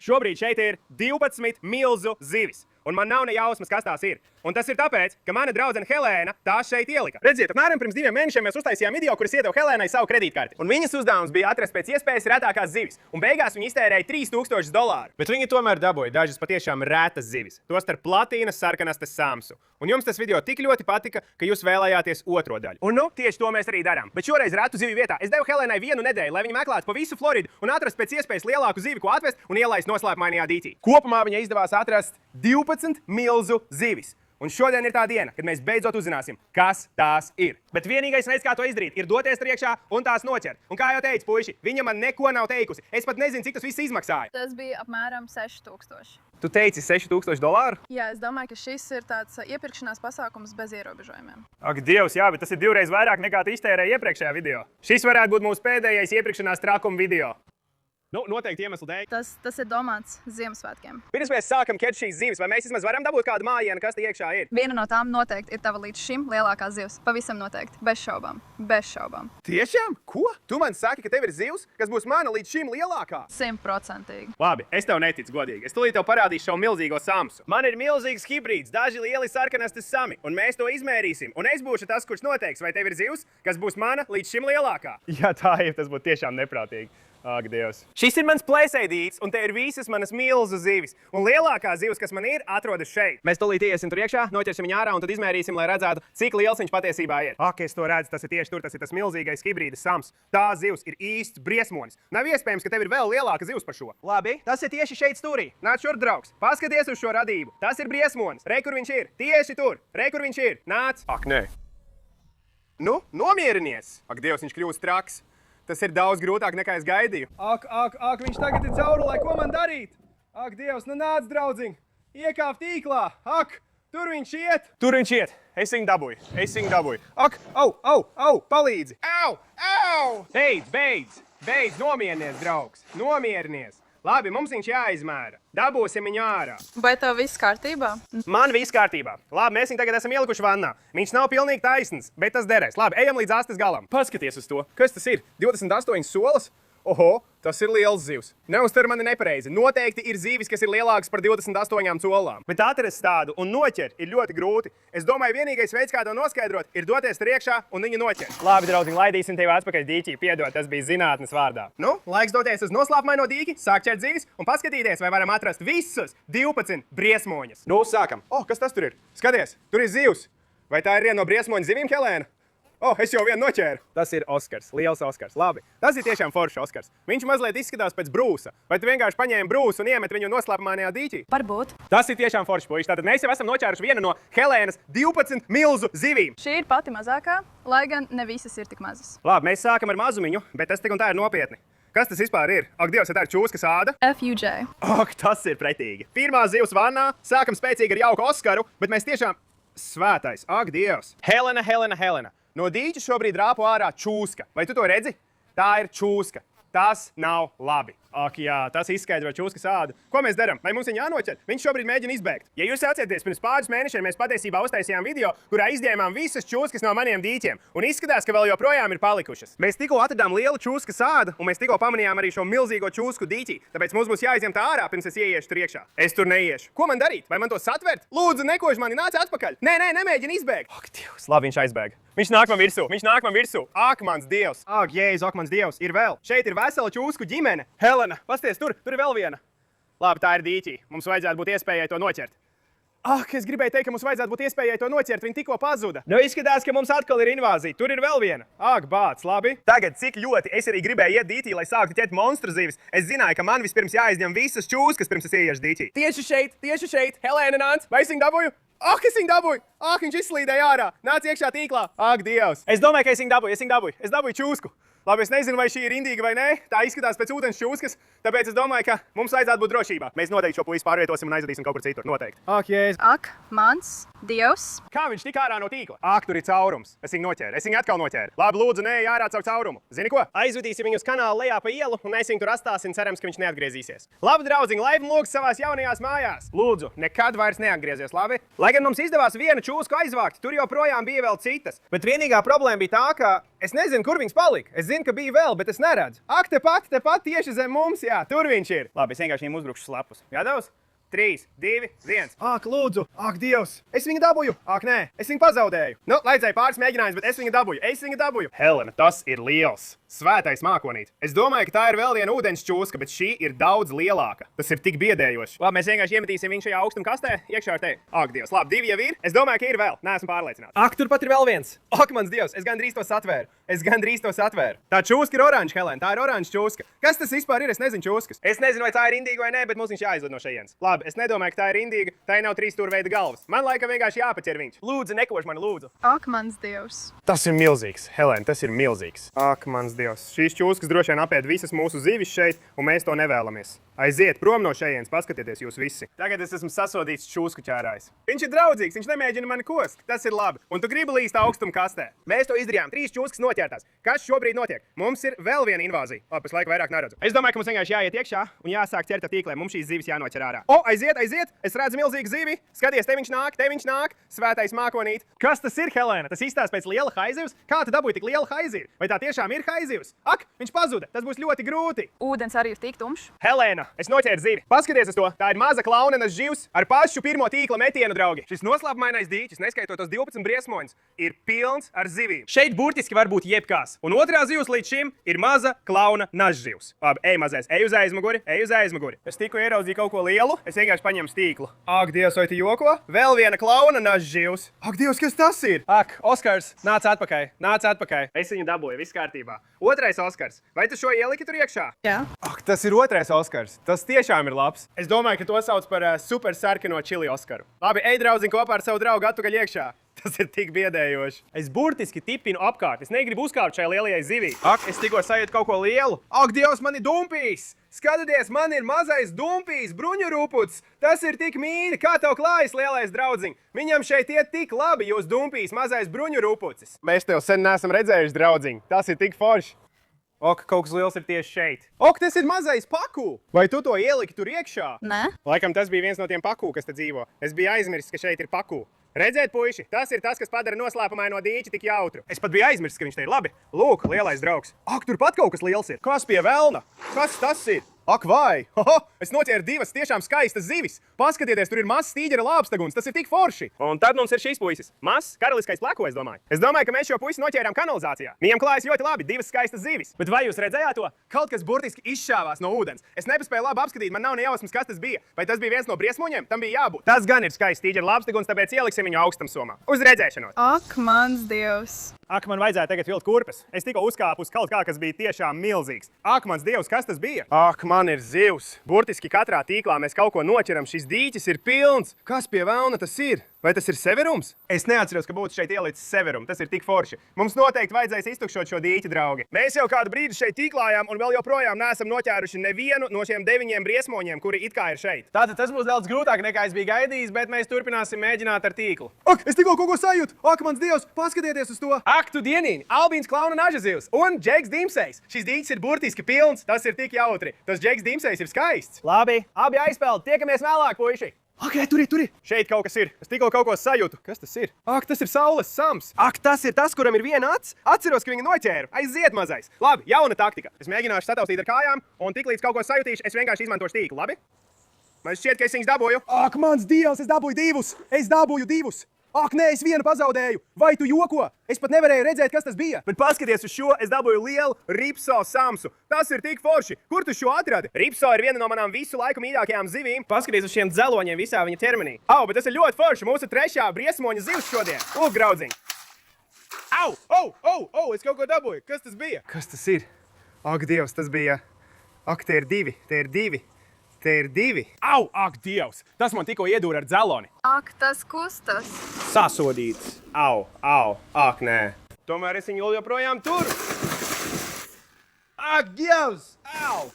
Šobrīd šeit ir 12 milzu zivis. Un man nav ne jausmas, kas tās ir. Un tas ir tāpēc, ka mana draudzene Helēna tās šeit ielika. Redziet, apmēram pirms 2 mēnešiem mēs uztaisījām video, kuras iedevu Helēnai savu kredītkarti. Un viņas uzdevums bija atrast pēc iespējas retākās zivis. Un beigās viņi iztērēja $3000. Bet viņi tomēr dabūja dažas patiešām retas zivis. Tostarp platīnas, sarkanastes samsu. Un jums tas video tik ļoti patika, ka jūs vēlējāties otro daļu. Un nu, tieši to mēs arī darām. Bet šoreiz retu zivju vietā es devu Helēnai 1 nedēļu, lai viņa meklētu pa visu Floridu un atrastu pēc iespējas lielāku zivi, ko atvest un ielaist noslēpumainajā dīķī. Kopumā viņai izdevās atrast 12 milzu zivis. Un šodien ir tā diena, kad mēs beidzot uzzināsim, kas tās ir. Bet vienīgais veids, kā to izdarīt, ir doties priekšā un tās noķert. Un kā jau teicu, puiši, viņa man neko nav teikusi. Es pat nezinu, cik tas viss izmaksāja. Tas bija apmēram 6000. Tu teici $6000? Jā, es domāju, ka šis ir tāds iepirkšanās pasākums bez ierobežojumiem. Ak, Dievs, jā, bet tas ir 2 reizes vairāk nekā tu iztērēji iepriekšējā video. Šis varētu būt mūsu pēdējais iepirkšanās trakuma video. Nu, noteikti iemeslu dēļ. Tas ir domāts Ziemassvētkiem. Pirms mēs sākam ķert šīs zivis, vai mēs vismaz varam dabūt kādu mājienu, kas te iekšā ir? Viena no tām noteikti ir tava līdz šim lielākā zivs. Pavisam noteikti. Bez šaubām. Bez šaubām. Tiešām? Ko? Tu man saki, ka tev ir zivs, kas būs mana līdz šim lielākā? 100%. Labi, es tev neticu godīgi. Es tūlīt tev parādīšu šo milzīgo samsu. Man ir milzīgs hibrīds, daži lieli sarkanastes sami, un mēs to izmērīsim. Un es būšu tas, kurš noteiks, vai tev ir zivs, kas būs mana līdz šim lielākā. Jā, tā ir, tas būtu tiešām neprātīgi. Ak, Dievs. Šis ir mans plēsēdītis, un te ir visas manas milzu zivis. Un lielākā zivs, kas man ir, atrodas šeit. Mēs tūlīt iesim tur iekšā, noķersim viņu ārā un tad izmērīsim, lai redzētu, cik liels viņš patiesībā ir. Ak, es to redzu, tas ir tieši tur, tas ir tas milzīgais hibrīda sams. Tā zivs ir īsts briesmonis. Nav iespējams, ka tev ir vēl lielāka zivs par šo. Labi, tas ir tieši šeit stūrī. Nāc šur, draugs. Paskaties uz šo radību. Tas ir briesmonis. Re, kur viņš ir. Tieši tur. Re, kur viņš ir. Nāc. Ak, nē. Nu, nomierinies. Ak, Dievs, viņš kļūst traks. Tas ir daudz grūtāk nekā es gaidīju. Ak, viņš tagad ir caurulē, ko man darīt? Ak, Dievs, nu nāc, draudziņ, iekāp tīklā. Ak, tur viņš iet. Tur viņš iet. Es viņu dabūju. Ak, au, palīdzi. Au. Beidz, nomierinies, draugs. Nomierinies. Labi, mums viņš jāizmēra. Dabūsim viņu ārā. Vai tev viss kārtībā? Man viss kārtībā. Labi, mēs viņu tagad esam ielikuši vannā. Viņš nav pilnīgi taisns, bet tas derēs. Labi, ejam līdz astes galam. Paskaties uz to. Kas tas ir? 28 solas? Oho, tas ir liels zivs. Neuztver mani nepareizi. Noteikti ir zivis, kas ir lielākas par 28 solām. Bet atrast tādu un noķert ir ļoti grūti. Es domāju, vienīgais veids, kā to noskaidrot, ir doties priekšā un viņu noķert. Labi, draudziņ, laidīsim tevi atpakaļ dīķī. Piedod, tas bija zinātnes vārdā. Nu, laiks doties uz noslēpumaino dīķi, sākt ķert zivis un paskatīties, vai varam atrast visus 12 briesmoņus. Nu, sākam. Kas tas tur ir? Skaties, tur ir zivs. Vai tā ir viena no briesmoņu zivīm, Helēna? Es jau vienu noķēru. Tas ir Oskars, liels Oskars. Labi, tas ir tiešām foršs Oskars. Viņš mazliet izskatās pēc brūsa. Vai tu vienkārši paņēmi brūsu un iemet viņu noslēpumainajā dīķī? Varbūt. Tas ir tiešām foršs puiši. Tātad mēs jau esam noķēruši vienu no Helēnas 12 milzu zivīm. Šī ir pati mazākā, lai gan ne visas ir tik mazas. Labi, mēs sākam ar mazumiņu, bet tas tik un tā ir nopietni. Kas tas vispār ir? Ak, Dievs, tā ir čūskas āda? FUJ. Ak, tas ir pretīgi. Pirmā zivs vannā, sākam spēcīgi ar jauku Oskaru, bet mēs tiešām svētais. Ak, Dievs. Helena. No dīķa šobrīd rāpo ārā čūska. Vai tu to redzi? Tā ir čūska. Tas nav labi. Ak, jā, tas izskaidro čūskas ādu. Ko mēs darām? Vai mums viņu jānoķer? Viņš šobrīd mēģina izbēgt. Ja jūs atceraties, pirms pāris mēnešiem mēs patiesībā uztaisījām video, kurā izņēmām visas čūskas no maniem dīķiem. Un izskatās, ka vēl joprojām ir palikušas. Mēs tikko atradām lielu čūskas ādu, un mēs tikko pamanījām arī šo milzīgo čūsku dīķī. Tāpēc mums būs jāizņem tā ārā, pirms es ieiešu tur iekšā. Es tur neiešu. Ko man darīt? Vai man to satvert? Lūdzu, nekož mani, nāc atpakaļ. Nē, nemēģini izbēgt. Ak, Dievs, labi, viņš aizbēga. Viņš nāk man virsū. Ak, mans Dievs. Ak, Jēzus, ak, mans Dievs. Ir vēl. Šeit ir vesela čūsku ģimene. Helena, pasties, tur ir vēl viena. Labi, tā ir dīķī. Mums vajadzētu būt iespējai to noķert. Ak, es gribēju teikt, ka mums vajadzētu būt iespējai to noķert. Viņa tikko pazuda. Nu, izskatās, ka mums atkal ir invāzija. Tur ir vēl viena. Ak, bāc, labi. Tagad, cik ļoti es arī gribēju iet dīķī, lai sāktu ķert monstru zivis. Es zināju, ka man vispirms jāizņem visas čūskas, pirms es ieiešu dīķī. Tieši šeit. Helēna nāc. Vai es viņu dabūju? Ak, es viņu dabūju! Ak, viņš izslīdēja ārā! Nāc iekšā tīklā! Ak, Dievs! Es domāju, ka es viņu dabūju! Es dabūju čūsku! Labi, es nezinu, vai šī ir indīga vai nē. Tā izskatās pēc ūdens čūskas, tāpēc es domāju, ka mums vajadzētu būt drošībā. Mēs noteikti šo puisi pārvietosim un aizvedīsim kaut kur citur. Noteikti. Ak, Jēzus! Ak, mans Dievs! Kā viņš tik ārā no tīkla? Ak, tur ir caurums. Es viņu noķēru. Es viņu atkal noķēru. Labi, lūdzu, nē, ārā caur caurumu. Zini ko? Aizvedīsim viņu uz kanālu lejā pa ielu un mēs viņu tur atstāsim, cerams, ka viņš neatgriezīsies. Labi, draudziņ, laipni lūgts savās jaunajās mājās. Lūdzu, nekad vairs neatgriezies, labi? Lai gan mums izdevās vienu čūsku aizvākt, tur joprojām bija vēl citas. Bet vienīgā problēma bija tā, ka es nezinu, kur viņas palika. Es zinu, ka bija vēl, bet es neredzu. Ak, tepat tieši zem mums, jā, tur viņš ir. Labi, es vienkārši viņam uzbrukšu slapus. Gatavs? 3, 2, 1. Ak, lūdzu! Ak, Dievs! Es viņu dabūju! Ak, nē, es viņu pazaudēju! Nu, vajadzēja pāris mēģinājumus, bet es viņu dabūju! Helena, tas ir liels! Svētais mākonīt! Es domāju, ka tā ir vēl viena ūdens čūska, bet šī ir daudz lielāka. Tas ir tik biedējoši. Labi, mēs vienkārši iemetīsim viņu šajā augstuma kastē, iekšā ar tevi. Ak, Dievs! Labi, 2 jau ir. Es domāju, ka ir vēl. Neesmu pārliecināts. Ak, turpat ir vēl viens! Ak, mans Dievs! Es gandrīz to satvēru. Tā čūska ir oranža, Helena. Tā ir oranža čūska. Kas tas vispār ir? Es nezinu čūskas. Es nezinu, vai tā ir indīga vai nē, bet mums viņš jāizved no šejienes. Labi, es nedomāju, ka tā ir indīga. Tā nav 3 stūra veida galvas. Man laikam vienkārši jāpaķer viņš. Lūdzu, nekož mani, lūdzu. Ak, mans Dievs! Tas ir milzīgs, Helēna, tas ir milzīgs. Ak, mans Dievs, šīs čūskas droši vien apēd visas mūsu zivis šeit, un mēs to nevēlamies. Aiziet prom no šejienes, paskatieties jūs visi. Tagad es esmu sasodīts čūsku ķērājs. Viņš ir draudzīgs, viņš nemēģina mani kost. Tas ir labi. Un tu gribi līst augstuma kastē. Mēs to izdarījām, 3 čūskas noķertās. Kas šobrīd notiek? Mums ir vēl viena invāzija. Labi, es laiku vairāk neredzu. Es domāju, ka mums vienkārši jāiet iekšā un jāsāk ķert ar tīkliem. Mums šīs zivis jānoķer ārā. O, aiziet! Es redzu milzīgu zivi. Skaties, te viņš nāk. Svētais mākonīt. Kas tas ir, Helēna? Tas izstāsta pēc liela haizivs. Kā tu dabūji tik lielu haizivi? Vai tā tiešām ir haizivs? Ak, viņš pazuda. Tas būs ļoti grūti. Ūdens arī ir tik tumšs. Helēna, es noķēru zivi. Paskaties uz to. Tā ir maza klaunenes živs ar pašu pirmo tīkla metienu, draugi. Šis noslēpumainais dīķis, neskaitot tos 12 briesmoņus, ir pilns ar zivīm. Šeit burtiski var būt jebkās. Un otrā zivs līdz šim ir maza klauna nažživs. Labi, ej mazais, ej uz aizmuguri. Es tikko ieraudzīju kaut ko lielu, es vienkārši paņemu stīklu. Ak, Dievs, vai tu joko? Vēl viena klauna nažživs. Ak, Dievs, kas tas ir? Ak, Oskars, nāc atpakaļ. Es viņu dabūju, viss kārtībā. Otrais Oskars. Vai tu šo ieliki tur iekšā? Jā. Ak, tas ir otrais Oskars. Tas tiešām ir labs. Es domāju, ka to sauc par super sarkano čili Oskaru. Labi, ej, draudziņ, kopā ar savu draugu atpakaļ iekšā. Tas ir tik biedējoši. Es burtiski tipinu apkārt. Es negribu uzkāpt šai lielajai zivī. Ak, es tikko sajūtu kaut ko lielu. Ak, Dievs, man ir dumpīs! Skatieties, man ir mazais dumpīs, bruņuruputs. Tas ir tik mīļi. Kā tev klājas, lielais draudziņ? Viņam šeit iet tik labi, jūs dumpīs, mazais bruņurupucis. Mēs tev sen neesam redzējuši, draudziņ. Tas ir tik forši. Ok, kaut kas liels ir tieši šeit. Ok, tas ir mazais paku! Vai tu to ieliki tur iekšā? Nē. Laikam tas bija viens no tiem paku, kas te dzīvo. Es biju aizmirsis, ka šeit ir paku. Redzēt, puiši, tas ir tas, kas padara noslēpumaino dīķi tik jautru. Es pat biju aizmirsis, ka viņš te ir labi. Lūk, lielais draugs. Ak, turpat kaut kas liels ir. Kas pie velna? Kas tas ir? Ak, vai! Hoho! Es noķēru 2 tiešām skaistas zivis. Paskatieties, tur ir mazs tīģera lāpstaguns. Tas ir tik forši. Un tad mums ir šīs puisis. Mazs, karaliskais pleko, es domāju. Es domāju, ka mēs šo puisi noķērām kanalizācijā. Viņam klājas ļoti labi, 2 skaistas zivis. Bet vai jūs redzējāt to? Kaut kas burtiski izšāvās no ūdens. Es nepaspēju labi apskatīt, man nav ne jausmas, kas tas bija. Vai tas bija viens no briesmoņiem? Tam bija jābūt. Tas gan ir skaists tīģera lāpstaguns, tāpēc ieliksim viņu augstumsomā. Uz redzēšanos! Ak, mans Dievs! Ak, man vajadzēja tagad vilkt kurpes. Es tikko uzkāpu uz kaut kā, kas bija tiešām milzīgs. Ak, mans Dievs, kas tas bija? Ak, man ir zivs. Burtiski katrā tīklā mēs kaut ko noķeram. Šis dīķis ir pilns. Kas pie velna tas ir? Vai tas ir severums? Es neatceros, ka būtu šeit ielicis severumu. Tas ir tik forši. Mums noteikti vajadzēs iztukšot šo dīķi, draugi. Mēs jau kādu brīdi šeit tīklājām un vēl joprojām neesam noķēruši nevienu no šiem 9 briesmoņiem, kuri it kā ir šeit. Tātad tas būs daudz grūtāk nekā es biju gaidījis, bet mēs turpināsim mēģināt ar tīklu. Ak, es tikko kaut ko sajūtu! Ak, mans Dievs, paskatieties uz to! Ak, tu dienīni! Albīns klauna nažazivs un Džeks Dimsejs. Šis dīķis ir burtiski pilns, tas ir tik jautri. Tas Džeks Dimsejs ir skaists. Labi, abi aizpeld, tiekamies vēlāk, puiši! Ak, tur ir! Šeit kaut kas ir. Es tikko kaut ko sajūtu. Kas tas ir? Ak, tas ir saules sams. Ak, tas ir tas, kuram ir viena acs. Atceros, ka viņu noķēru. Aiziet, mazais. Labi, jauna taktika. Es mēģināšu sataustīt ar kājām, un tiklīdz kaut ko sajūtīšu, es vienkārši izmantošu tīklu, labi? Man šķiet, ka es viņus dabūju. Ak, mans Dievs, es dabūju 2! Ak, nē, es vienu pazaudēju! Vai tu joko? Es pat nevarēju redzēt, kas tas bija. Bet paskaties uz šo, es dabūju lielu Ripso samsu. Tas ir tik forši. Kur tu šo atradi? Ripso ir viena no manām visu laiku mīļākajām zivīm. Paskaties uz šiem dzeloņiem visā viņa ķermenī. Au, bet tas ir ļoti forši. Mūsu 3. briesmoņa zivs šodien. Lūk, draudziņ. Au, es kaut ko dabūju. Kas tas bija? Kas tas ir? Ak, Dievs, tas bija... Ak, te ir 2. Au, ak, Dievs! Tas man tikko iedūra ar dzeloni. Ak, tas kustas! Sasodīts. Au, ak, nē. Tomēr es viņu joprojām turu. Ak, Dievs! Au!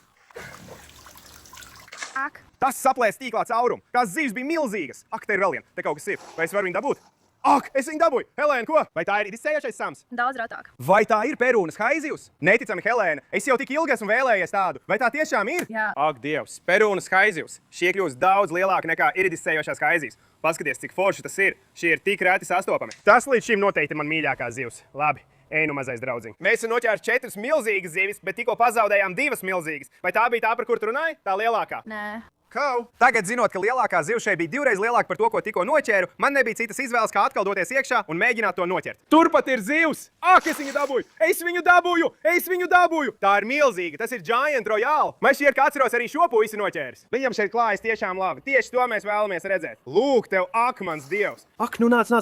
Ak! Tas saplēs tīklā caurumu. Tās zivs bija milzīgas. Ak, te ir vēl viena. Te kaut kas ir. Vai es varu viņu dabūt? Ak, es viņu dabūju! Helēna, ko? Vai tā ir izsējošais sams? Daudz retāk. Vai tā ir perūnas haizivs? Neticami, Helēna. Es jau tik ilgi esmu vēlējies tādu. Vai tā tiešām ir? Jā. Ak, Dievs! Perūnas haizivs. Šie kļūst daudz lielāki nekā iridisējošās haizivs. Paskaties, cik forši tas ir. Šie ir tik reti sastopami. Tas līdz šim noteikti ir man mīļākā zivs. Labi, Ej, nu mazais draudziņ. Mēs esam noķēruši 4 milzīgas zivis, bet tikko pazaudējām 2 milzīgas. Vai tā bija tā, par kur tu runāji? Tā lielākā? Nē. Kau! Tagad, zinot, ka lielākā zivs šeit bija 2 reizes lielāka par to, ko tikko noķēru, man nebija citas izvēles, kā atkal doties iekšā un mēģināt to noķert. Turpat ir zivs! Ak, es viņu dabūju! Es viņu dabūju! Es viņu dabūju! Tā ir milzīga! Tas ir Giant Royale! Man šķiet, ka atceros arī šo puisi noķēris. Viņam šeit klājas tiešām labi. Tieši to mēs vēlamies redzēt. Lūk, tev ak, mans dievs! Ak, nu nāc!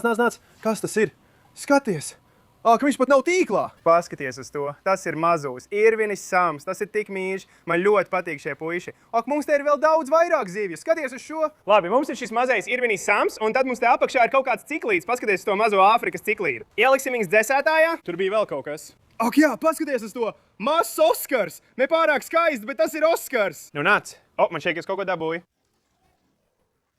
Kas tas ir? Skaties! Ak, viņš pat nav tīklā! Paskaties uz to. Tas ir mazūs. Irvinis Sams. Tas ir tik mīļš. Man ļoti patīk šie puiši. Ak, mums te ir vēl daudz vairāk zivju. Skaties uz šo. Labi, mums ir šis mazais Irvinis Sams, un tad mums te apakšā ir kaut kāds ciklīts. Paskaties uz to mazo Āfrikas ciklīdu. Ieliksim viņus dzesētājā. Tur bija vēl kaut kas. Ak, jā, paskaties uz to. Mazs Oskars. Ne pārāk skaisti, bet tas ir Oskars. Nu nāc. O, man šeit es kaut ko dabūju.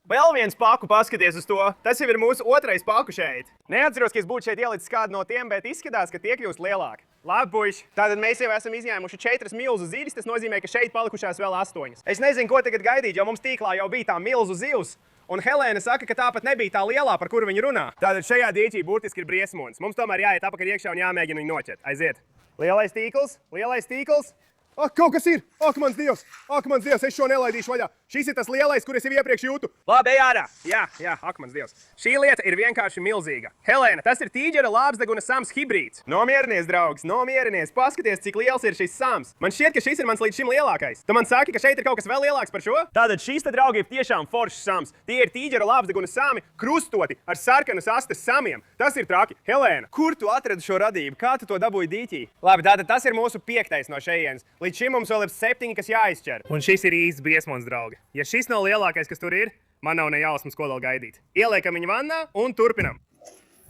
Vēl viens paku, paskaties uz to. Tas jau ir mūsu otrais paku šeit. Neatceros, ka es būtu šeit ielicis kādu no tiem, bet izskatās, ka tie kļūst lielāki. Labi, puiši. Tātad mēs jau esam izņēmuši 4 milzu zivis. Tas nozīmē, ka šeit palikušās vēl 8. Es nezinu, ko tagad gaidīt, jo mums tīklā jau bija tā milzu zivs. Un Helēna saka, ka tāpat nebija tā lielā, par kuru viņa runā. Tātad šajā dīķī burtiski ir briesmonis. Mums tomēr jāiet apakaļ iekšā un jāmēģina viņu noķert. Aiziet. Lielais tīkls, lielais tīkls. Ak, kaut kas ir! Ak, mans dievs! Ak, mans dievs, es šo nelaidīšu vaļā! Šis ir tas lielais, kur es jau iepriekš jūtu. Labi, ej ārā! Jā, ak, mans dievs. Šī lieta ir vienkārši milzīga. Helēna, tas ir tīģera lāpsdeguna sams hibrīds. Nomierinies, draugs, nomierinies. Paskaties, cik liels ir šis sams. Man šķiet, ka šis ir mans līdz šim lielākais. Tu man saki, ka šeit ir kaut kas vēl lielāks par šo? Tātad šīs te, draugi, ir tiešām foršs sams. Tie ir tīģera lāpsdeguna sami, krustoti ar sarkanas astes samiem. Tas ir traki. Helēna, kur tu atradi šo radību? Kā tu to dabūji dīķī? Labi, tātad tas ir mūsu 5. no šejienes. Līdz šim mums vēl ir 7, kas jāizšķer. Un šis ir īsts briesmons, draugi. Ja šis nav lielākais, kas tur ir, man nav ne jausmas, ko vēl gaidīt. Ieliekam viņu vannā un turpinam.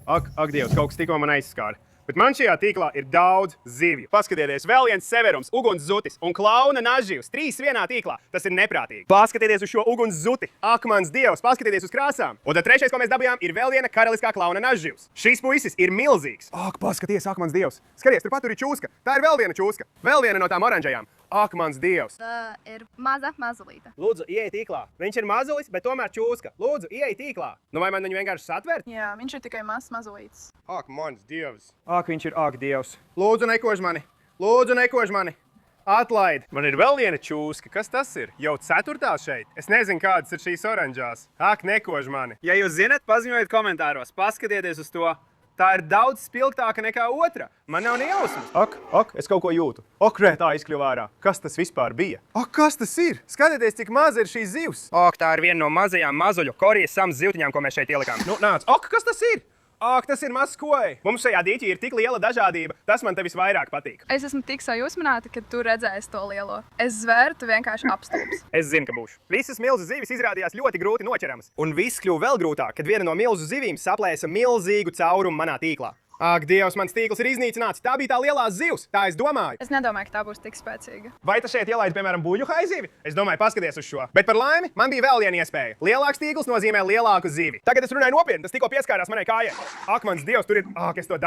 Ak, Dievs, kaut kas tikko man aizskāra. Bet man šajā tīklā ir daudz zivju. Paskatieties, vēl viens severums, uguns zutis un klauna nažģivs. 3 vienā tīklā. Tas ir neprātīgi. Paskatieties uz šo uguns zuti. Ak, mans Dievs, paskatieties uz krāsām. Un tad 3, ko mēs dabījām, ir vēl viena karaliskā klauna nažģivs. Šis puisis ir milzīgs. Ak, paskaties, ak, mans Dievs. Skaties, turpat tur ir čūska. Tā ir vēl viena čūska. Vēl viena no tām oranžajām. Ak, mans Dievs. Tā ir mazulīte. Lūdzu, ieej tīklā. Viņš ir mazulis, bet tomēr čūska. Lūdzu, ieej tīklā. Nu vai man viņu vienkārši satvert? Jā, viņš ir tikai mazulītis. Ak, mans Dievs. Ak, viņš ir, ak, Dievs. Lūdzu, nekož mani. Lūdzu, nekož mani. Atlaid. Man ir vēl viena čūska. Kas tas ir? Jau 4. šeit. Es nezinu, kādas ir šīs oranžās. Ak, nekož mani. Ja jūs zinat, paziņojiet komentāros. Paskatieties uz to. Tā ir daudz spilgtāka nekā otra. Man nav ne jausmas. Ak, es kaut ko jūtu. Ok, tā izkļuva ārā. Kas tas vispār bija? Ak, kas tas ir? Skatieties, cik maza ir šī zivs. Ok, tā ir viena no mazajām mazuļu korijas sams zivtiņām, ko mēs šeit ielikām. Nu, nāc. Ok, kas tas ir? Ak, tas ir mazs koji. Mums šajā dīķī ir tik liela dažādība. Tas man te visvairāk patīk. Es esmu tik sajūsmināta, ka tu redzēsi to lielo. Es zvēru, tu vienkārši apstulbs. Es zinu, ka būšu. Visas milzu zivis izrādījās ļoti grūti noķeramas. Un viss kļuva vēl grūtāk, kad viena no milzu zivīm saplēsa milzīgu caurumu manā tīklā. Ak, Dievs, mans tīkls ir iznīcināts. Tā bija tā lielā zivs. Tā es domāju. Es nedomāju, ka tā būs tik spēcīga. Vai tu šeit ielaidi, piemēram, buļļu haizivi? Es domāju, paskaties uz šo. Bet par laimi, man bija vēl viena iespēja. Lielāks tīkls nozīmē lielāku zivi. Tagad es runāju nopietni, tas tikko pieskārās manai kājai. Ak, mans Dievs, tur ir. Ak, es to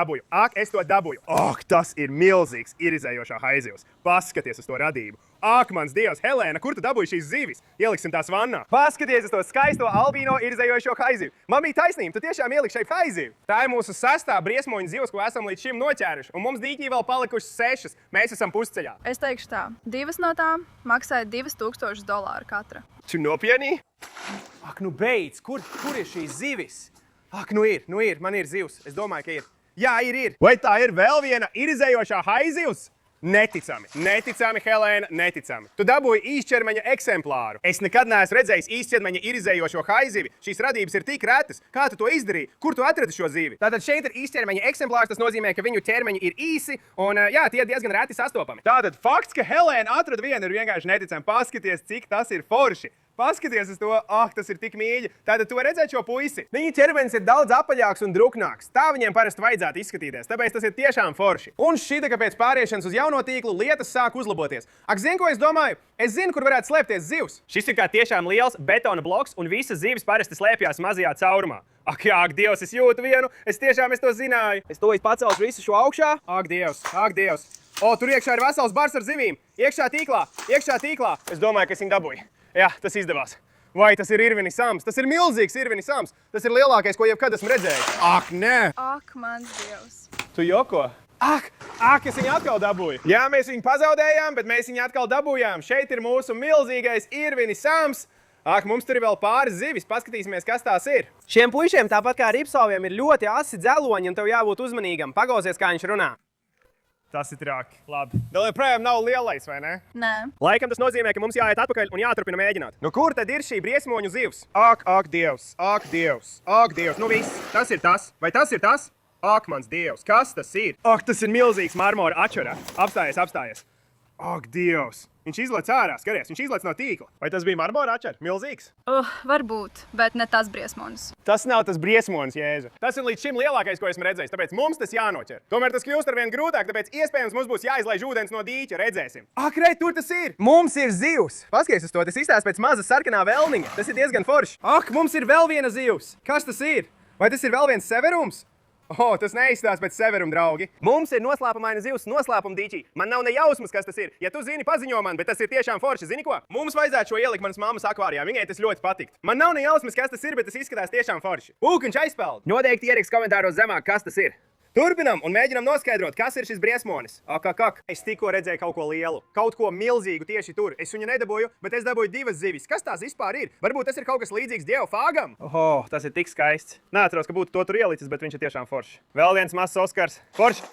dabūju. Ak, tas ir milzīgs, irizējošā haizivs. Paskaties uz to radību. Ak, mans Dievs, Helēna, kur tu dabūji šīs zivis? Ieliksim tās vannā. Paskaties uz to skaisto albīno irizējošo haizivu. Man bija taisnība, tu tiešām ieliksi šeit haizivu. Tā ir mūsu 6. briesmoņa zivs, ko esam līdz šim noķēruši. Un mums dīķī vēl palikušas 6. Mēs esam pusceļā. Es teikšu tā, 2 no tām maksāja $2000 katra. Tu nopietni? Ak, nu beidz, kur ir šīs zivis? Ak, nu ir, man ir zivs. Es domāju, ka ir. Jā, ir. Vai tā ir vēl viena irizējošā haizivs? Neticami, Helēna, neticami. Tu dabūji īsķermeņa eksemplāru. Es nekad neesmu redzējis īsķermeņa irizējošo haizivi. Šīs radības ir tik retas. Kā tu to izdarīji? Kur tu atradi šo zivi? Tātad šeit ir īsķermeņa eksemplārs. Tas nozīmē, ka viņu ķermeņi ir īsi un tie diezgan reti sastopami. Tātad fakts, ka Helēna atrada vienu, ir vienkārši neticami. Paskaties, cik tas ir forši. Paskaties uz to, tas ir tik mīļi. Tātad tu vari redzēt šo puisi. Viņa ķermenis ir daudz apaļāks un druknāks. Tā viņiem parasti vajadzētu izskatīties, tāpēc tas ir tiešām forši. Un šķita, ka pēc pāriešanas uz jauno tīklu lietas sāk uzlaboties. Ak, zini, ko es domāju? Es zinu, kur varētu slēpties zivs. Šis ir kā tiešām liels betona bloks, un visas zivis parasti slēpjas mazajā caurumā. Ak, jā, ak, Dievs, es jūtu vienu. Es to zināju. Es to pacelšu visu šo augšā. Ak, Dievs. O, tur iekšā ir vesels bars ar zivīm. Iekšā tīklā. Es domāju, ka es viņu dabūju. Jā, tas izdevās. Vai tas ir Irvinis Sams? Tas ir milzīgs Irvinis Sams. Tas ir lielākais, ko jebkad esmu redzējis. Ak, nē! Ak, mans Dievs. Tu joko? Es viņu atkal dabūju. Jā, mēs viņu pazaudējām, bet mēs viņu atkal dabūjām. Šeit ir mūsu milzīgais Irvinis Sams. Mums tur ir vēl pāris zivis. Paskatīsimies, kas tās ir. Šiem puišiem, tāpat kā ripsoviem, ir ļoti asi dzeloņi, un tev jābūt uzmanīgam. Pagausies, kā viņš runā. Tas ir traki. Labi. Vēl joprojām nav lielais, vai ne? Nē. Laikam tas nozīmē, ka mums jāiet atpakaļ un jāturpina mēģināt. Nu, kur tad ir šī briesmoņu zivs? Dievs. Dievs. Nu viss. Tas ir tas. Vai tas ir tas? Mans Dievs. Kas tas ir? Tas ir milzīgs marmora ačara. Apstājies. Dievs. Viņš izlec ārā, skaties, viņš izlec no tīkla. Vai tas bija marmora ačara? Milzīgs? Varbūt, bet ne tas briesmonis. Tas nav tas briesmonis, Jēzu. Tas ir līdz šim lielākais, ko esmu redzējis, tāpēc mums tas jānoķer. Tomēr tas kļūst arvien grūtāk, tāpēc iespējams mums būs jāizlaiž ūdens no dīķa, redzēsim. Reit, tur tas ir! Mums ir zivs! Paskaties uz to, tas izstāsta pēc maza sarkanā velniņa. Tas ir diezgan forši. Mums ir vēl viena zivs! Kas tas ir? Vai tas ir vēl viens severums? Tas neizstāsta pēc severuma, draugi. Mums ir noslēpumaina zivs noslēpuma dīķī. Man nav ne jausmas, kas tas ir. Ja tu zini, paziņo man, bet tas ir tiešām forši. Zini ko? Mums vajadzētu šo ielikt manas mammas akvārijā. Viņai tas ļoti patikt. Man nav ne jausmas, kas tas ir, bet tas izskatās tiešām forši. Viņš aizpeld. Noteikti ierakst komentāros zemāk, kas tas ir. Turpinam un mēģinam noskaidrot, kas ir šis briesmonis. Es tikko redzēju kaut ko lielu, kaut ko milzīgu tieši tur. Es viņu nedabūju, bet es dabūju divas zivis. Kas tās vispār ir? Varbūt tas ir kaut kas līdzīgs dievu fāgam? Tas ir tik skaists. Neatceros, ka būtu to tur ielicis, bet viņš ir tiešām foršs. Vēl viens mazs Oskars. Foršs!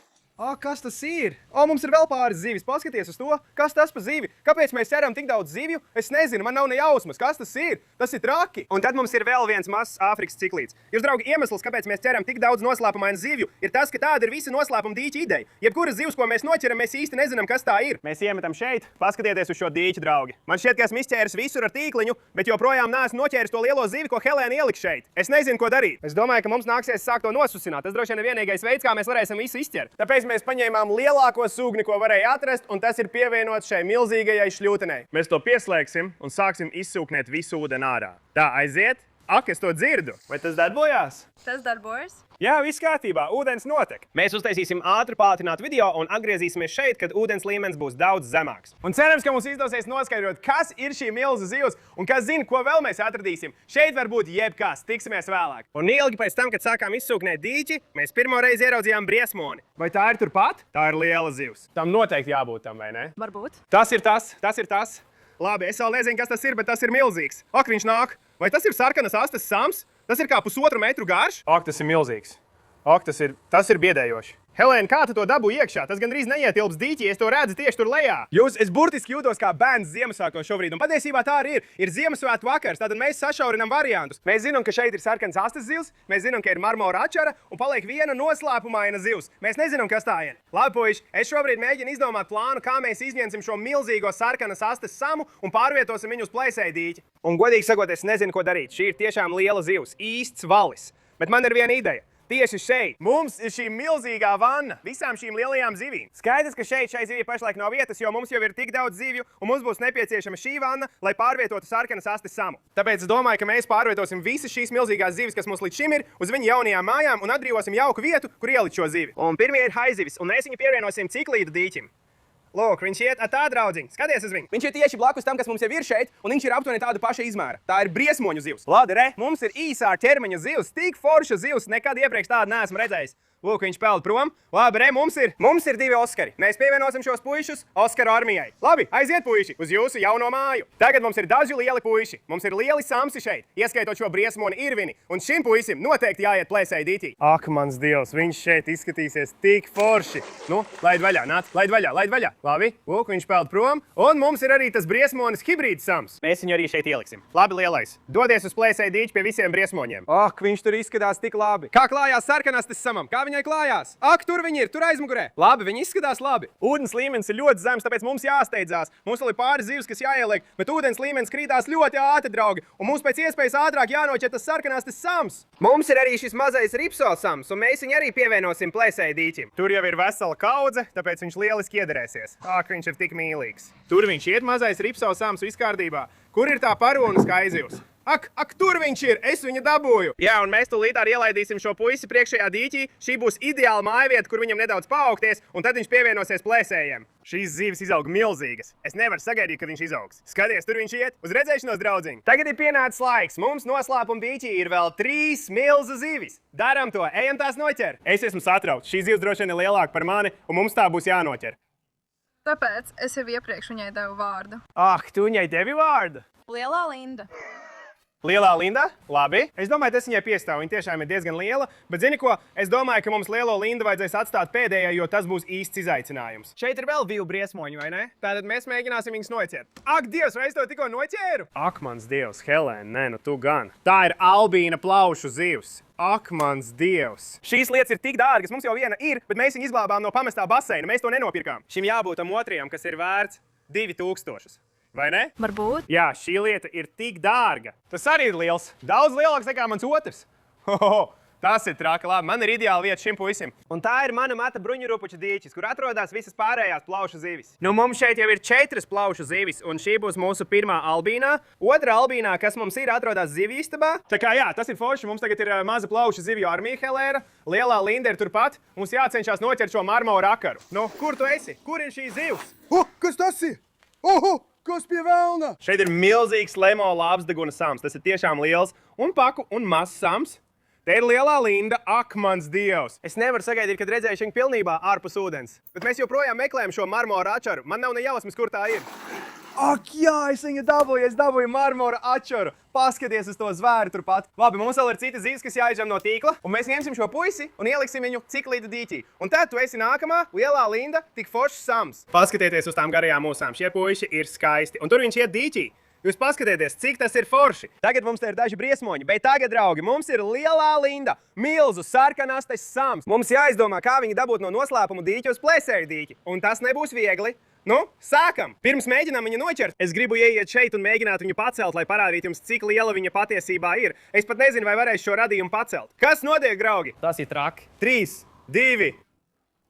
Kas tas ir? Mums ir vēl pāris zivis. Paskaties uz to. Kas tas pa zivi? Kāpēc mēs ķeram tik daudz zivju? Es nezinu, man nav ne jausmas. Kas tas ir? Tas ir traki. Un tad mums ir vēl viens mazs Āfrikas ciklīts. Jūs, draugi, iemesls, kāpēc mēs ķeram tik daudz noslēpumainu zivju, ir tas, ka tāda ir visa noslēpuma dīķa ideja. Jebkuras zivs, ko mēs noķeram, mēs īsti nezinām, kas tā ir. Mēs iemetam šeit. Paskatieties uz šo dīķu, draugi. Man šķiet, ka esmu izķēris visur ar tīkliņu, bet joprojām neesmu noķēris to lielo zivi, ko Helēna ielika šeit. Es nezinu, ko darīt. Es domāju, ka mums nāksies sākt to nosusināt. Tas droši vien ir vienīgais veids, kā mēs varēsim visu izķert. Tāpēc mēs paņēmām lielāko sūkni, ko varēja atrast, un tas ir pievienots šai milzīgajai šļūtenei. Mēs to pieslēgsim un sāksim izsūknēt visu ūdeni ārā. Tā, aiziet. Es to dzirdu. Vai tas darbojās? Tas darbojas? Jā, viss kārtībā. Ūdens notek. Mēs uztaisīsim ātri pātrinātu video un atgriezīsimies šeit, kad ūdens līmenis būs daudz zemāks. Un cerams, ka mums izdosies noskaidrot, kas ir šī milza zivs un kas zina, ko vēl mēs atradīsim. Šeit var būt jebkas. Tiksimies vēlāk. Un ilgi pēc tam, kad sākām izsūknēt dīķi, mēs pirmo reizi ieraudzījām briesmoni. Vai tā ir turpat? Tā ir liela zivs. Tam noteikti jābūt tam, vai ne? Varbūt. Tas ir tas. Labi, es vēl nezinu, kas tas ir, bet tas ir milzīgs. Viņš nāk. Vai tas ir sarkanas astes sams? Tas ir kā 1,5 metru garš? Tas ir milzīgs. Tas ir biedējoši. Helēna, kā tu to dabūji iekšā? Tas gandrīz neietilps dīķī, es to redzu tieši tur lejā. Es burtiski jūtos kā bērns Ziemassvētkos šobrīd, un patiesībā tā arī ir. Ir Ziemassvētku vakars, tad mēs sašaurinam variantus. Mēs zinām, ka šeit ir sarkanas astes zivs, mēs zinām, ka ir marmora ačara, un paliek viena noslēpumaina zivs. Mēs nezinām, kas tā ir. Labi, puiši, es šobrīd mēģinu izdomāt plānu, kā mēs izņemsim šo milzīgo sarkanas astes samu un pārvietosim viņu uz plēsēju dīķi. Un godīgi sakot, es nezinu, ko darīt. Šī ir tiešām liela zivs, īsts valis. Bet man ir viena ideja. Tieši šeit mums ir šī milzīgā vanna visām šīm lielajām zivīm. Skaidrs, ka šai zivij pašlaik nav vietas, jo mums jau ir tik daudz zivju, un mums būs nepieciešama šī vanna, lai pārvietotu sarkanas astes samu. Tāpēc es domāju, ka mēs pārvietosim visas šīs milzīgās zivis, kas mums līdz šim ir, uz viņu jaunajām mājām un atbrīvosim jauku vietu, kur ielikt šo zivi. Un pirmie ir haizivis, un mēs viņu pievienosim ciklīdu dīķim. Lūk, viņš iet tā, draudziņ. Skaties uz viņu. Viņš ir tieši blakus tam, kas mums jau ir šeit, un viņš ir aptuveni tāda paša izmēra. Tā ir briesmoņu zivs. Lādi, re, mums ir īsā ķermeņa zivs, tik forša zivs, nekad iepriekš tādu neesmu redzējis. Lūk, viņš peld prom. Labi, re, mums ir divi Oskari. Mēs pievienosim šos puišus Oskaru armijai. Labi, aiziet, puiši, uz jūsu jauno māju. Tagad mums ir daži lieli puiši. Mums ir lieli samsi šeit, ieskaitot šo briesmoni Irvini. Un šim puisim noteikti jāiet plēsēji dīķī. Mans Dievs, viņš šeit izskatīsies tik forši. Nu, laid vaļā, nāc, laid vaļā. Labi, lūk, viņš peld prom. Un mums ir arī tas briesmonis hibrīds sams. Mēs viņu arī šeit ieliksim. Labi, lielais. Dodies uz plēsēji dīķi pie visiem briesmoņiem. Viņš tur izskatās tik labi. Kā klājās sarkanastes samam? Kā viņai klājās? Tur viņi ir, tur aizmugurē. Labi, viņi izskatās labi. Ūdens līmenis ir ļoti zems, tāpēc mums jāsteidzās. Mums vēl ir pāris zivs, kas jāieliek, bet ūdens līmenis krītās ļoti ātri, draugi. Un mums pēc iespējas ātrāk jānoķer tas sarkanastes sams. Mums ir arī šis mazais ripso sams, un mēs viņu arī pievienosim plēsēju dīķim. Tur jau ir vesela kaudze, tāpēc viņš lieliski iederēsies. Viņš ir tik mīlīgs. Tur viņš iet mazais ripso sams, viss kārtībā. Kur ir tā parūnas kaizivs? Ak, tur viņš ir! Es viņu dabūju! Jā, un mēs tūlīt arī ielaidīsim šo puisi priekšējā dīķī. Šī būs ideāla mājvieta, kur viņam nedaudz paaugties, un tad viņš pievienosies plēsējiem. Šīs zivis izaug milzīgas. Es nevaru sagaidīt, kad viņš izaugs. Skaties, tur viņš iet! Uz redzēšanos, draudziņ! Tagad ir pienācis laiks. Mums noslēpuma dīķī ir vēl 3 milzu zivis. Daram to! Ejam tās noķer! Es esmu satraukts. Šī zivs droši vien ir lielāka par mani, un mums tā būs jānoķer. Tāpēc es jau iepriekš viņai devu vārdu. Ak, tu viņai devi vārdu? Lielā Linda. Lielā Linda? Labi. Es domāju, tas viņai piestāv. Viņa tiešām ir diezgan liela. Bet zini ko? Es domāju, ka mums lielo Lindu vajadzēs atstāt pēdējai, jo tas būs īsts izaicinājums. Šeit ir vēl vivu briesmoņi, vai ne? Tātad mēs mēģināsim viņus noķert. Ak, Dievs, vai es to tikko noķēru? Ak, mans Dievs, Helēna, nē, nu tu gan. Tā ir albīna plaušu zivs. Ak, mans Dievs! Šīs lietas ir tik dārgas, mums jau viena ir, bet mēs viņu izglābām no pamestā baseina. Mēs to nenopirkām. Šim jābūt tam otrajam, kas ir vērts 2000. Vai ne? Varbūt. Jā, šī lieta ir tik dārga. Tas arī ir liels. Daudz lielāks nekā mans otrs. Tas ir traki. Labi, man ir ideāla vieta šim puisim. Un tā ir mana mata bruņurupuča dīķis, kur atrodas visas pārējās plaušu zivis. Nu, mums šeit jau ir 4 plaušu zivis, un šī būs mūsu pirmā albīnā. Otra albīnā, kas mums ir, atrodas zivju istabā. Tā kā jā, tas ir forši. Mums tagad ir maza plaušu zivju armija, Helēna. Lielā Linda ir turpat. Mums jācenšas noķert šo marmoru akaru. Nu, kur tu esi? Kur ir šī zivs? Kas tas ir? Oho! Kas pie velna? Šeit ir milzīgs lemo lāpsdeguna sams. Tas ir tiešām liels un paku un mazs sams. Te ir lielā Linda. Ak, mans Dievs! Es nevaru sagaidīt, kad redzēšu viņu pilnībā ārpus ūdens. Bet mēs joprojām meklējam šo marmora atšaru. Man nav ne jausmas, kur tā ir. Ak, jā, es viņu dabūju. Es dabūju marmora atšaru. Paskaties uz to zvēru turpat. Labi, mums vēl ir cita zivs, kas jāizžem no tīkla. Un mēs ņemsim šo puisi un ieliksim viņu ciklīta dīķī. Un tad tu esi nākamā, lielā Linda, tik foršs sams. Paskatieties uz tām garajām mūsām. Šie puiši ir skaisti. Un tur viņš iet dīķī. Jūs paskatieties, cik tas ir forši. Tagad mums te ir daži briesmoņi, bet tagad, draugi, mums ir lielā Linda, milzu sarkanastes sams. Mums jāizdomā, kā viņu dabūt no noslēpuma dīķa uz plēsēju dīķi. Un tas nebūs viegli. Nu, sākam! Pirms mēģinām viņu noķert, es gribu ieiet šeit un mēģināt viņu pacelt, lai parādītu jums, cik liela viņa patiesībā ir. Es pat nezinu, vai varēšu šo radījumu pacelt. Kas notiek, draugi? Tas ir traki. 3, 2.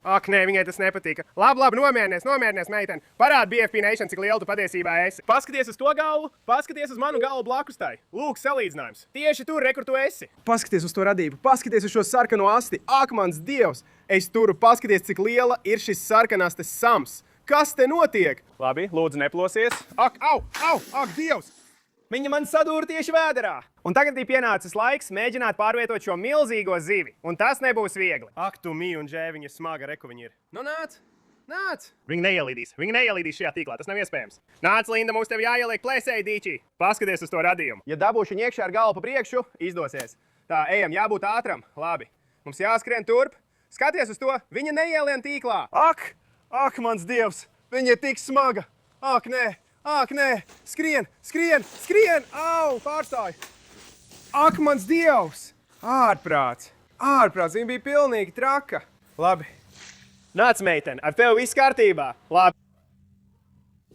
Ak, nē, viņai tas nepatika. Labi, nomierinies, meitene. Parādi BFP Nation, cik liela tu patiesībā esi. Paskaties uz to galvu, paskaties uz manu galvu blakus tai. Lūk, salīdzinājums. Tieši tur, kur tu esi. Paskaties uz to radību, paskaties uz šo sarkano asti. Ak, mans Dievs! Es turu, paskaties, cik liela ir šis sarkanastes sams. Kas te notiek? Labi, lūdzu, neplosies. Ak, ak, Dievs! Viņa man sadūra tieši vēderā. Un tagad ir pienācis laiks mēģināt pārvietot šo milzīgo zivi. Un tas nebūs viegli. Ak, tu mī un džē, viņa smaga, reku viņa ir. Nu, nāc! Viņa neielīdīs šajā tīklā, tas nav iespējams. Nāc, Linda, mums tev jāieliek plēsēji dīķī. Paskaties uz to radījumu. Ja dabūšu viņu iekšā ar galvu pa priekšu, izdosies. Tā, ejam, jābūt ātram. Labi, mums jāskrien turp. Skaties uz to, viņa neielien tīklā. Ak, mans Dievs, viņa ir tik smaga. Ak, nē, skrien! Au, pārstāj! Ak, mans Dievs! Ārprāts, viņa bija pilnīgi traka. Labi. Nāc, meitene, ar tevi viss kārtībā. Labi.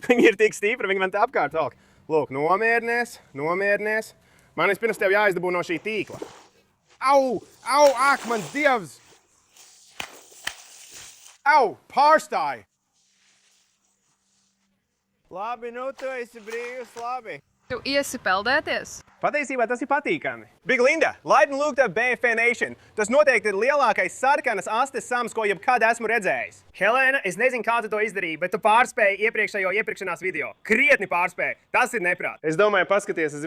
Viņa ir tik stipra, viņa man te apkārt velk. Lūk, nomierinies. Man vispirms tev jāizdabū no šī tīkla. Au, ak, mans Dievs! Au, pārstāj! Labi, nu tu esi brīvs, labi. Tu iesi peldēties? Patiesībā tas ir patīkami. Big Linda, laid and looked at BFP Nation. Tas noteikti ir lielākais sarkanas astes sams, ko jebkad esmu redzējis. Helēna, es nezinu, kā tu to izdarīji, bet tu pārspēji iepriekšējo iepirkšanās video. Krietni pārspēji. Tas ir neprāt. Es domāju, paskaties uz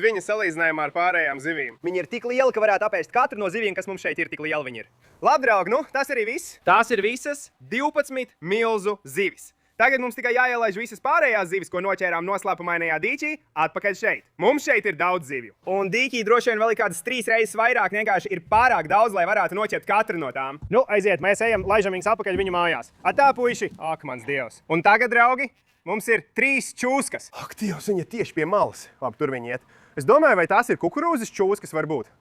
viņu salīdzinājumā ar pārējām zivīm. Viņa ir tik liela, ka varētu apēst katru no zivīm, kas mums šeit ir, tik liela viņa ir. Labi, draugi, nu, tas arī viss. Tās ir visas 12 milzu zivis. Tagad mums tikai jāielaiž visas pārējās zivis, ko noķērām noslēpumainajā dīķī, atpakaļ šeit. Mums šeit ir daudz zivju. Un dīķī droši vien vēl ir kādas 3 reizes vairāk, vienkārši ir pārāk daudz, lai varētu noķert katru no tām. Nu, aiziet, mēs ejam, laižam viņus atpakaļ viņu mājās. Atā, puiši! Ak, mans Dievs! Un tagad, draugi, mums ir 3 čūskas. Ak, Dievs, viņa tieši pie malas. Labi, tur viņi iet. Es domāju, vai tās ir kukurūzas čūskas varbūt.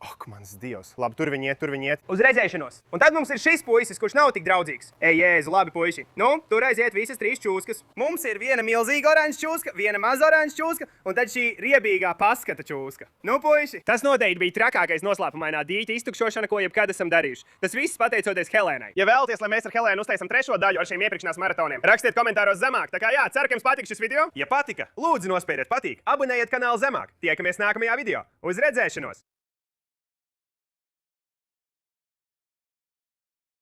Ak, mans Dievs. Labi, tur viņi iet. Uz redzēšanos. Un tad mums ir šis puisis, kurš nav tik draudzīgs. Ej, Jēzu, labi, puiši. Nu, tur aiziet visas 3 čūskas. Mums ir viena milzīga oranža čūska, viena maza oranža čūska, un tad šī riebīgā paskata čūska. Nu, puiši. Tas noteikti bija trakākais noslēpumainā dīķa iztukšošana, ko jebkad esam darījuši. Tas viss pateicoties Helēnai. Ja vēlaties, lai mēs ar Helēnu uztaisam 3. daļu ar šiem iepirkšanās maratoniem, rakstiet komentāros zemāk. Tā kā jā, ceru, ka jums patika šis video. Ja patika, lūdzu nospiediet patīk, abonējiet kanālu zemāk. Tiekamies nākamajā video. Uz redzēšanos!